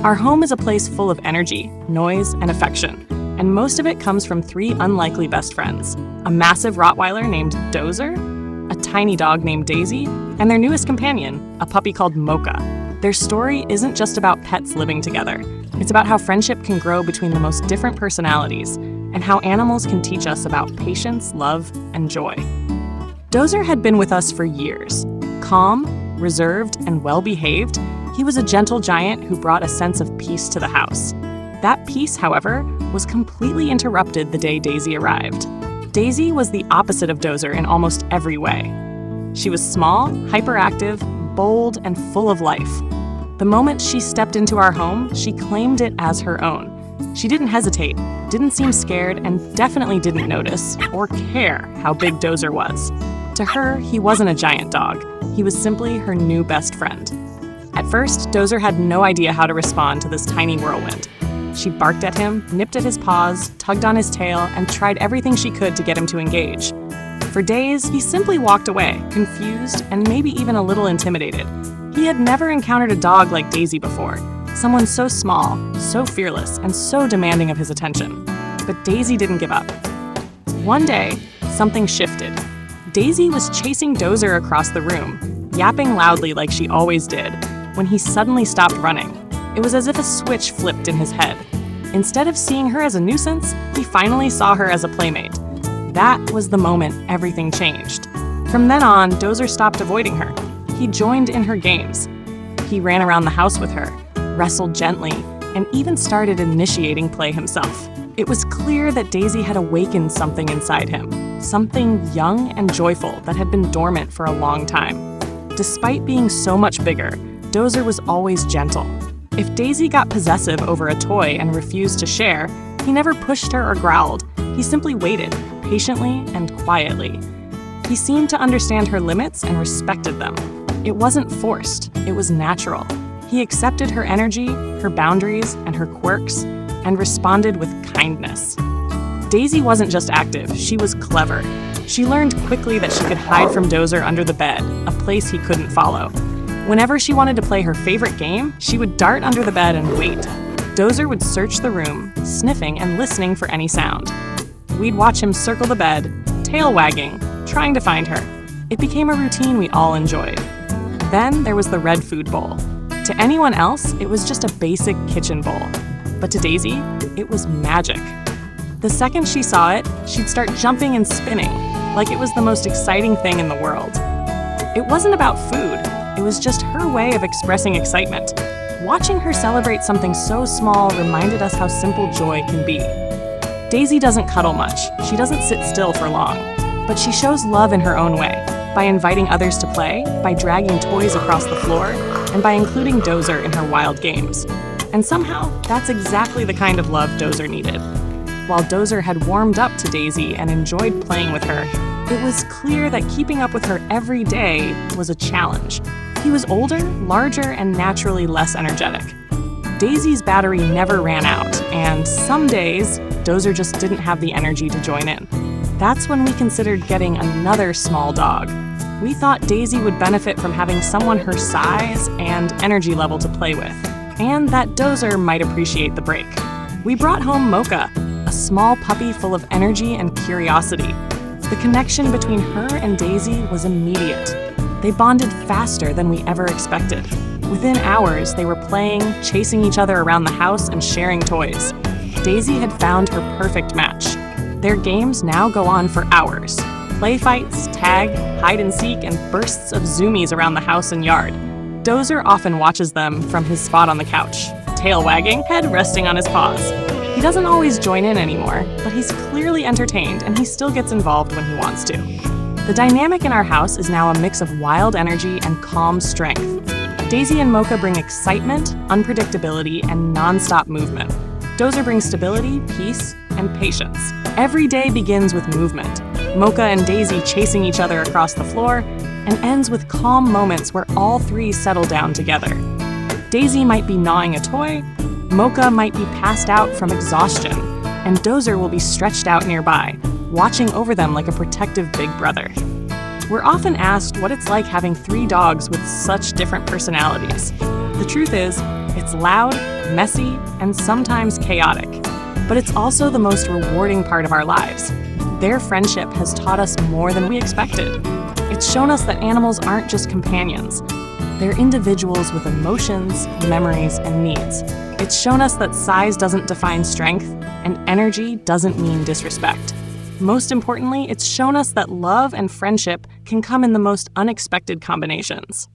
Our home is a place full of energy, noise, and affection, and most of it comes from three unlikely best friends: a massive Rottweiler named Dozer, a tiny dog named Daisy, and their newest companion, a puppy called Mocha. Their story isn't just about pets living together. It's about how friendship can grow between the most different personalities, and how animals can teach us about patience, love, and joy. Dozer had been with us for years. Calm, reserved, and well-behaved, he was a gentle giant who brought a sense of peace to the house. That peace, however, was completely interrupted the day Daisy arrived. Daisy was the opposite of Dozer in almost every way. She was small, hyperactive, bold, and full of life. The moment she stepped into our home, she claimed it as her own. She didn't hesitate, didn't seem scared, and definitely didn't notice or care how big Dozer was. To her, he wasn't a giant dog. He was simply her new best friend. At first, Dozer had no idea how to respond to this tiny whirlwind. She barked at him, nipped at his paws, tugged on his tail, and tried everything she could to get him to engage. For days, he simply walked away, confused and maybe even a little intimidated. He had never encountered a dog like Daisy before, someone so small, so fearless, and so demanding of his attention. But Daisy didn't give up. One day, something shifted. Daisy was chasing Dozer across the room, yapping loudly like she always did, when he suddenly stopped running. It was as if a switch flipped in his head. Instead of seeing her as a nuisance, he finally saw her as a playmate. That was the moment everything changed. From then on, Dozer stopped avoiding her. He joined in her games. He ran around the house with her, wrestled gently, and even started initiating play himself. It was clear that Daisy had awakened something inside him, something young and joyful that had been dormant for a long time. Despite being so much bigger, Dozer was always gentle. If Daisy got possessive over a toy and refused to share, he never pushed her or growled. He simply waited, patiently and quietly. He seemed to understand her limits and respected them. It wasn't forced, it was natural. He accepted her energy, her boundaries, and her quirks, and responded with kindness. Daisy wasn't just active, she was clever. She learned quickly that she could hide from Dozer under the bed, a place he couldn't follow. Whenever she wanted to play her favorite game, she would dart under the bed and wait. Dozer would search the room, sniffing and listening for any sound. We'd watch him circle the bed, tail wagging, trying to find her. It became a routine we all enjoyed. Then there was the red food bowl. To anyone else, it was just a basic kitchen bowl. But to Daisy, it was magic. The second she saw it, she'd start jumping and spinning, like it was the most exciting thing in the world. It wasn't about food. It was just her way of expressing excitement. Watching her celebrate something so small reminded us how simple joy can be. Daisy doesn't cuddle much. She doesn't sit still for long. But she shows love in her own way, by inviting others to play, by dragging toys across the floor, and by including Dozer in her wild games. And somehow, that's exactly the kind of love Dozer needed. While Dozer had warmed up to Daisy and enjoyed playing with her, it was clear that keeping up with her every day was a challenge. He was older, larger, and naturally less energetic. Daisy's battery never ran out, and some days, Dozer just didn't have the energy to join in. That's when we considered getting another small dog. We thought Daisy would benefit from having someone her size and energy level to play with, and that Dozer might appreciate the break. We brought home Mocha, a small puppy full of energy and curiosity. The connection between her and Daisy was immediate. They bonded faster than we ever expected. Within hours, they were playing, chasing each other around the house, and sharing toys. Daisy had found her perfect match. Their games now go on for hours. Play fights, tag, hide and seek, and bursts of zoomies around the house and yard. Dozer often watches them from his spot on the couch, tail wagging, head resting on his paws. He doesn't always join in anymore, but he's clearly entertained and he still gets involved when he wants to. The dynamic in our house is now a mix of wild energy and calm strength. Daisy and Mocha bring excitement, unpredictability, and non-stop movement. Dozer brings stability, peace, and patience. Every day begins with movement, Mocha and Daisy chasing each other across the floor, and ends with calm moments where all three settle down together. Daisy might be gnawing a toy, Mocha might be passed out from exhaustion, and Dozer will be stretched out nearby, watching over them like a protective big brother. We're often asked what it's like having three dogs with such different personalities. The truth is, it's loud, messy, and sometimes chaotic. But it's also the most rewarding part of our lives. Their friendship has taught us more than we expected. It's shown us that animals aren't just companions. They're individuals with emotions, memories, and needs. It's shown us that size doesn't define strength, and energy doesn't mean disrespect. Most importantly, it's shown us that love and friendship can come in the most unexpected combinations.